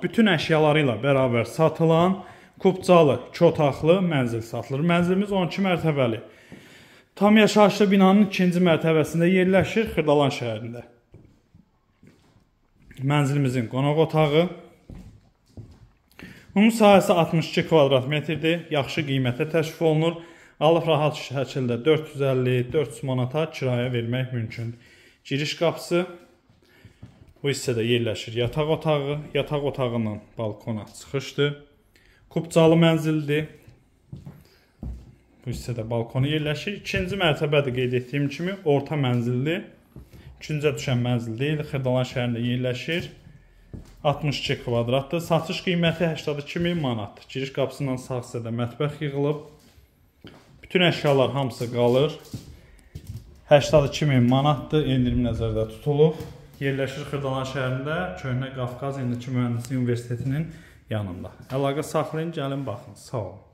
bütün əşyaları ilə bərabər satılan Kupcalı 2 otaqlı mənzil satılır. Mənzilimiz 12 mərtəbəli. Tam yaşayışlı binanın 2-ci mərtəbəsində yerləşir, Xırdalan şəhərində. Mənzilimizin qonaq otağı. Ümumi sahəsi 62 kvadrat metrdir. Yaxşı qiymətə təşrif olunur. Alıb rahat şəkildə 450-400 manata kirayə vermək mümkündür. Giriş qapısı. Bu hissədə yerləşir yataq otağı. Yataq otağından balkona çıxışdır. Kupcalı mənzildir. Bu hissədə balkonu yerləşir. 2-ci mərtəbədir qeyd etdiyim kimi. Orta mənzildir. 2-cə düşən mənzil deyil. Xırdalan şəhərində yerləşir. 62 kvadratdır. Satış qiyməti 82.000 manatdır. Giriş qapısından sağ hissədə mətbəx yığılıb. Bütün əşyalar hamısı qalır. 82.000 manatdır. Endirim nəzərdə tutulub. Yerləşir Xırdalan şəhərində Köhnə Qafqaz Endiki Mühəndislik Universitetinin yanında. Əlaqə saxlayın, gəlin baxın. Sağ olun.